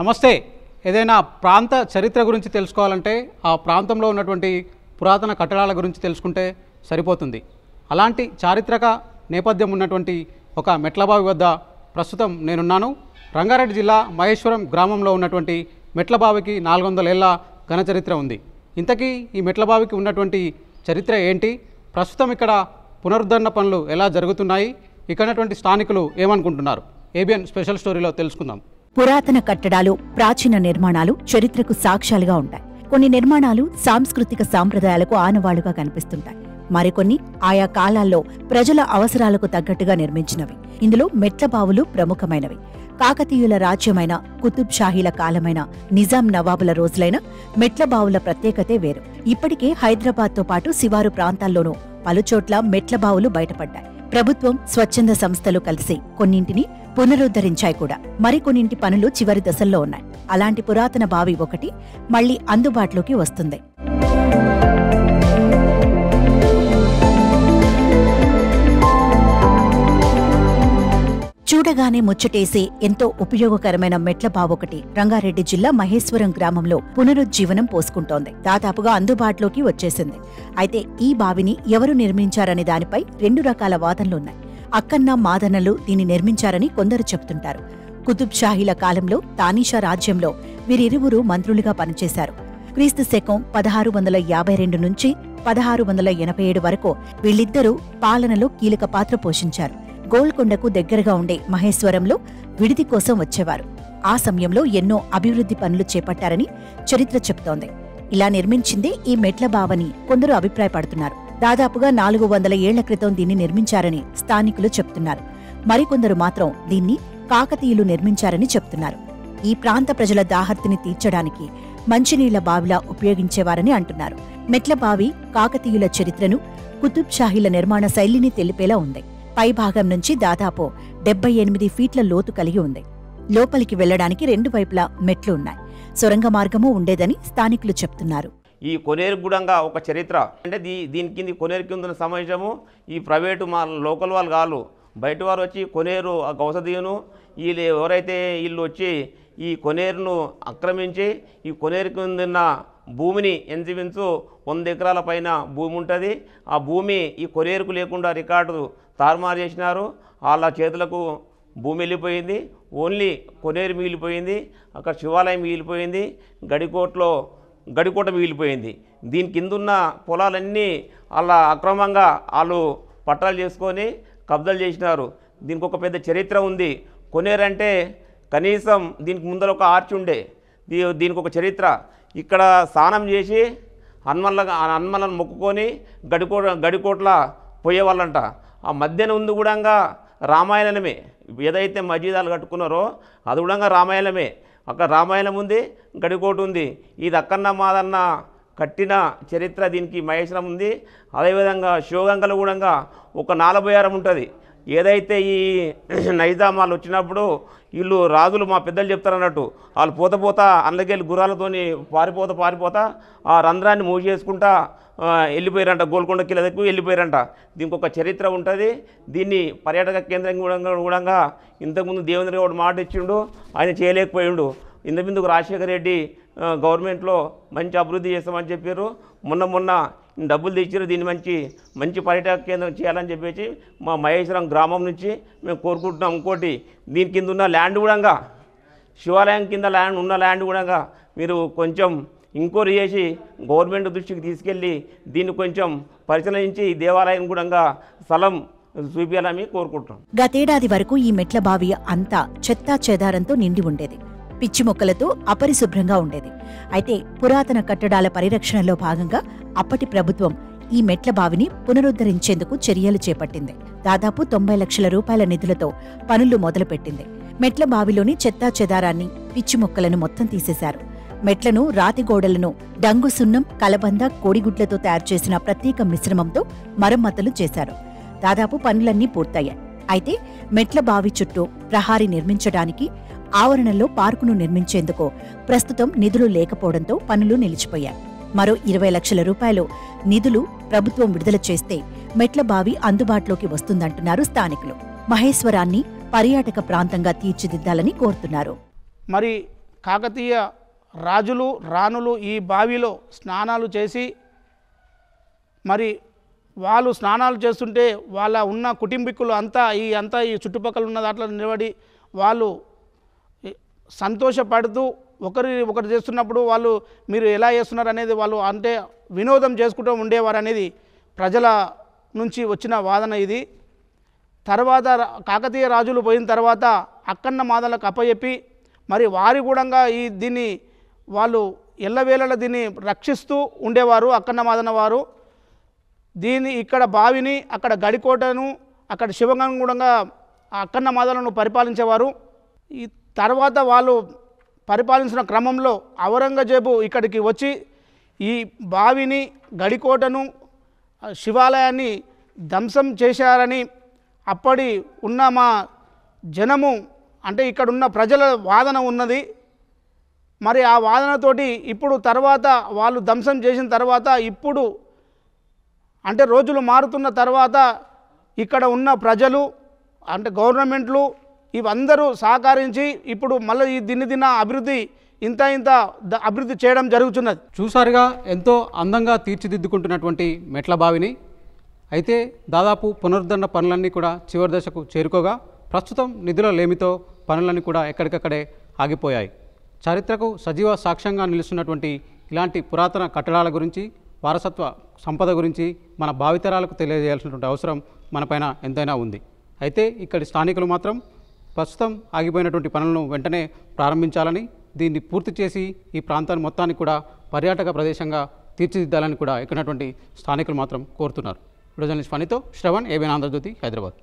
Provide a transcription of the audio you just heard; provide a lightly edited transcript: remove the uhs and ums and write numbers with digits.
నమస్తే. ఏదైనా ప్రాంత చరిత్ర గురించి తెలుసుకోవాలంటే ఆ ప్రాంతంలో ఉన్నటువంటి పురాతన కట్టడాల గురించి తెలుసుకుంటే సరిపోతుంది. అలాంటి చారిత్రక నేపథ్యం ఉన్నటువంటి ఒక మెట్లబావి వద్ద ప్రస్తుతం నేనున్నాను. రంగారెడ్డి జిల్లా మహేశ్వరం గ్రామంలో ఉన్నటువంటి మెట్లబావికి 400 ఏళ్ల ఘన చరిత్ర ఉంది. ఇంతకీ ఈ మెట్లబావికి ఉన్నటువంటి చరిత్ర ఏంటి, ప్రస్తుతం ఇక్కడ పునరుద్ధరణ పనులు ఎలా జరుగుతున్నాయి, ఇక్కడ ఉన్నటువంటి స్థానికులు ఏమనుకుంటున్నారు, ఏబిఎన్ స్పెషల్ స్టోరీలో తెలుసుకుందాం. పురాతన కట్టడాలు, ప్రాచీన నిర్మాణాలు చరిత్రకు సాక్ష్యాలుగా ఉంటాయి. కొన్ని నిర్మాణాలు సాంస్కృతిక సాంప్రదాయాలకు ఆనవాళ్లుగా కనిపిస్తుంటాయి. మరికొన్ని ఆయా కాలాల్లో ప్రజల అవసరాలకు తగ్గట్టుగా నిర్మించినవి. ఇందులో మెట్లబావులు ప్రముఖమైనవి. కాకతీయుల రాజ్యమైన, కుతుబ్ షాహీల కాలమైన, నిజాం నవాబుల రోజులైన మెట్లబావుల ప్రత్యేకతే వేరు. ఇప్పటికే హైదరాబాద్తో పాటు శివారు ప్రాంతాల్లోనూ పలుచోట్ల మెట్లబావులు బయటపడ్డాయి. ప్రభుత్వం, స్వచ్ఛంద సంస్థలు కలిసి కొన్నింటిని పునరుద్ధరించాయి కూడా. మరికొన్నింటి పనులు చివరి దశల్లో ఉన్నాయి. అలాంటి పురాతన బావి ఒకటి మళ్లీ అందుబాటులోకి వస్తుంది. చూడగానే ముచ్చటేసే ఎంతో ఉపయోగకరమైన మెట్ల బావొకటి రంగారెడ్డి జిల్లా మహేశ్వరం గ్రామంలో పునరుజ్జీవనం పోసుకుంటోంది. దాదాపుగా అందుబాటులోకి వచ్చేసింది. అయితే ఈ బావిని ఎవరు నిర్మించారనే దానిపై 2 రకాల వాదనలున్నాయి. అక్కన్న, మాదన్నలు దీన్ని నిర్మించారని కొందరు చెబుతుంటారు. కుతుబ్ షాహీల కాలంలో తానీషా రాజ్యంలో వీరిరువురు మంత్రులుగా పనిచేశారు. క్రీస్తు శకం 1652 నుంచి 1687 వరకు వీళ్ళిద్దరూ పాలనలో కీలక పాత్ర పోషించారు. గోల్కొండకు దగ్గరగా ఉండే మహేశ్వరంలో విడిది కోసం వచ్చేవారు. ఆ సమయంలో ఎన్నో అభివృద్ధి పనులు చేపట్టారని చరిత్ర చెప్తోంది. ఇలా నిర్మించిందే ఈ మెట్ల బావని కొందరు అభిప్రాయపడుతున్నారు. దాదాపుగా 400 ఏళ్ల క్రితం దీన్ని నిర్మించారని స్థానికులు చెప్తున్నారు. మరికొందరు మాత్రం దీన్ని కాకతీయులు నిర్మించారని చెప్తున్నారు. ఈ ప్రాంత ప్రజల దాహర్తిని తీర్చడానికి మంచినీళ్ల బావిలా ఉపయోగించేవారని అంటున్నారు. మెట్ల బావి కాకతీయుల చరిత్రను, కుతుబ్ షాహీల నిర్మాణ శైలిని తెలిపేలా ఉంది. పైభాగం నుంచి దాదాపు 78 ఫీట్ల లోతు కలిగి ఉంది. లోపలికి వెళ్లడానికి 2 వైపులా మెట్లు ఉన్నాయి. సొరంగ మార్గమూ ఉండేదని స్థానికులు చెప్తున్నారు. ఈ కొనేరు గుడంగా ఒక చరిత్ర అంటే దీని కింది కొనేరు కింద ఉన్న సమాజము ఈ ప్రైవేటు మా లోకల్ వాళ్ళు కాదు, బయట వారు వచ్చి కొనేరు ఆ గౌసదీయును వీళ్ళు ఎవరైతే వీళ్ళు వచ్చి ఈ కొనేరును ఆక్రమించి ఈ కొనేరు కింద భూమిని ఎంచుమించు 100 ఎకరాల పైన భూమి ఉంటుంది. ఆ భూమి ఈ కొనేరుకు లేకుండా రికార్డు తారుమారు చేసినారు. వాళ్ళ చేతులకు భూమి వెళ్ళిపోయింది. ఓన్లీ కొనేరు మిగిలిపోయింది. అక్కడ శివాలయం మిగిలిపోయింది. గడికోట మిగిలిపోయింది. దీని కిందున్న పొలాలన్నీ వాళ్ళ అక్రమంగా వాళ్ళు పట్టాలు చేసుకొని కబ్జాలు చేసినారు. దీనికి ఒక పెద్ద చరిత్ర ఉంది. కొనేరు అంటే కనీసం దీనికి ముందర ఒక ఆర్చ్ ఉండే, దీనికి ఒక చరిత్ర. ఇక్కడ స్నానం చేసి హనుమలను మొక్కుకొని గడికోట్ల పోయేవాళ్ళంట. ఆ మధ్యన ఉంది కూడా రామాయణమే. ఏదైతే మసీదాలు కట్టుకున్నారో అది కూడా రామాయణమే. అక్కడ రామాయణం ఉంది, గడికోట ఉంది. ఇది అక్కన్న మాదన్న కట్టిన చరిత్ర దీనికి మహేశ్వరం ఉంది. అదేవిధంగా శివగంగలో కూడా ఒక 46 ఉంటుంది. ఏదైతే ఈ నైజామాలు వచ్చినప్పుడు వీళ్ళు రాజులు మా పెద్దలు చెప్తారన్నట్టు వాళ్ళు పోతా అందులోకెళ్ళి గుర్రాలతోని పారిపోతా ఆ రంధ్రాన్ని మూవ్ చేసుకుంటా వెళ్ళిపోయారంట. గోల్కొండ కిల దగ్గర వెళ్ళిపోయారంట. దీనికి ఒక చరిత్ర ఉంటుంది. దీన్ని పర్యాటక కేంద్రం కూడా ఇంతకుముందు దేవేంద్ర గౌడ్ మాట ఇచ్చిండు, ఆయన చేయలేకపోయిండు. ఇంతకుముందుకు రాజశేఖర రెడ్డి గవర్నమెంట్లో మంచి అభివృద్ధి చేస్తామని చెప్పారు. మొన్న డబ్బులు తెచ్చారు. దీన్ని మంచి పర్యాటక కేంద్రం చేయాలని చెప్పేసి మా మహేశ్వరం గ్రామం నుంచి మేము కోరుకుంటున్నాం. ఇంకోటి దీని కింద ఉన్న ల్యాండ్ కూడా శివాలయం కింద ఉన్న ల్యాండ్ కూడా మీరు కొంచెం ఎంక్వైరీ చేసి గవర్నమెంట్ దృష్టికి తీసుకెళ్ళి దీన్ని కొంచెం పరిశీలించి దేవాలయం కూడా స్థలం చూపించాలని కోరుకుంటున్నాం. గతేడాది వరకు ఈ మెట్ల బావి అంతా చెత్తా చెదారంతో నిండి ఉండేది. పిచ్చి మొక్కలతో అపరిశుభ్రంగా ఉండేది. అయితే పురాతన కట్టడాల పరిరక్షణలో భాగంగా అప్పటి ప్రభుత్వం ఈ మెట్ల బావిని పునరుద్ధరించేందుకు చర్యలు చేపట్టింది. దాదాపు 90 లక్షల రూపాయల నిధులతో పనులు మొదలుపెట్టింది. మెట్ల బావిలోని చెత్తా చెదారాన్ని, పిచ్చి మొక్కలను మొత్తం తీసేశారు. మెట్లను, రాతి గోడలను డంగు సున్నం, కలబంద, కోడిగుడ్లతో తయారు చేసిన ప్రత్యేక మిశ్రమంతో మరమ్మతులు చేశారు. దాదాపు పనులన్నీ పూర్తయ్యాయి. అయితే మెట్ల బావి చుట్టూ ప్రహారీ నిర్మించడానికి, ఆవరణలో పార్కును నిర్మించేందుకు ప్రస్తుతం నిధులు లేకపోవడంతో పనులు నిలిచిపోయాయి. మరో 20 లక్షల రూపాయలు నిధులు ప్రభుత్వం విడుదల చేస్తే మెట్ల బావి అందుబాటులోకి వస్తుందంటున్నారు స్థానికులు. మహేశ్వరాన్ని పర్యాటక ప్రాంతంగా తీర్చిదిద్దాలని కోరుతున్నారు. మరి కాకతీయ రాజులు రాణులు ఈ బావిలో స్నానాలు చేసి మరి వాళ్ళు స్నానాలు చేస్తుంటే వాళ్ళ ఉన్న కుటుంబీకులు అంతా ఈ చుట్టుపక్కల ఉన్న దాంట్లో నిలబడి వాళ్ళు సంతోషపడుతూ ఒకరు చేస్తున్నప్పుడు వాళ్ళు మీరు ఎలా చేస్తున్నారు అనేది వాళ్ళు అంటే వినోదం చేసుకుంటూ ఉండేవారు అనేది ప్రజల నుంచి వచ్చిన వాదన ఇది. తర్వాత కాకతీయ రాజులు పోయిన తర్వాత అక్కన్న మాదలకు అప్పచెప్పి మరి వారి కూడా దీన్ని వాళ్ళు ఎల్లవేళలా దీన్ని రక్షిస్తూ ఉండేవారు. అక్కన్న మాదన వారు దీన్ని ఇక్కడ బావిని, అక్కడ గడికోటను, అక్కడ శివగంగుడంగా అక్కన్న మాదలను పరిపాలించేవారు. ఈ తర్వాత వాళ్ళు పరిపాలించిన క్రమంలో ఔరంగజేబు ఇక్కడికి వచ్చి ఈ బావిని, గడికోటను, శివాలయాన్ని ధ్వంసం చేశారని అప్పటి ఉన్న మా జనము అంటే ఇక్కడున్న ప్రజల వాదన ఉన్నది. మరి ఆ వాదనతోటి ఇప్పుడు తర్వాత వాళ్ళు ధ్వంసం చేసిన తర్వాత ఇప్పుడు అంటే రోజులు మారుతున్న తర్వాత ఇక్కడ ఉన్న ప్రజలు అంటే గవర్నమెంట్లు ఇవందరూ సహకరించి ఇప్పుడు మళ్ళీ దిన అభివృద్ధి అభివృద్ధి చేయడం జరుగుతున్నది. చూసారుగా ఎంతో అందంగా తీర్చిదిద్దుకుంటున్నటువంటి మెట్ల బావిని. అయితే దాదాపు పునరుద్ధరణ పనులన్నీ కూడా చివరి దశకు చేరుకోగా ప్రస్తుతం నిధుల లేమితో పనులన్నీ కూడా ఎక్కడికక్కడే ఆగిపోయాయి. చరిత్రకు సజీవ సాక్ష్యంగా నిలుస్తున్నటువంటి ఇలాంటి పురాతన కట్టడాల గురించి, వారసత్వ సంపద గురించి మన భావితరాలకు తెలియజేయాల్సినటువంటి అవసరం మనపైన ఎంతైనా ఉంది. అయితే ఇక్కడి స్థానికులు మాత్రం ప్రస్తుతం ఆగిపోయినటువంటి పనులను వెంటనే ప్రారంభించాలని, దీన్ని పూర్తి చేసి ఈ ప్రాంతాన్ని మొత్తాన్ని కూడా పర్యాటక ప్రదేశంగా తీర్చిదిద్దాలని కూడా ఇక్కడటువంటి స్థానికులు మాత్రం కోరుతున్నారు. వీడియో జర్నలిస్ట్ ఫణితో శ్రవణ్, ఏబిఎన్ ఆంధ్రజ్యోతి, హైదరాబాద్.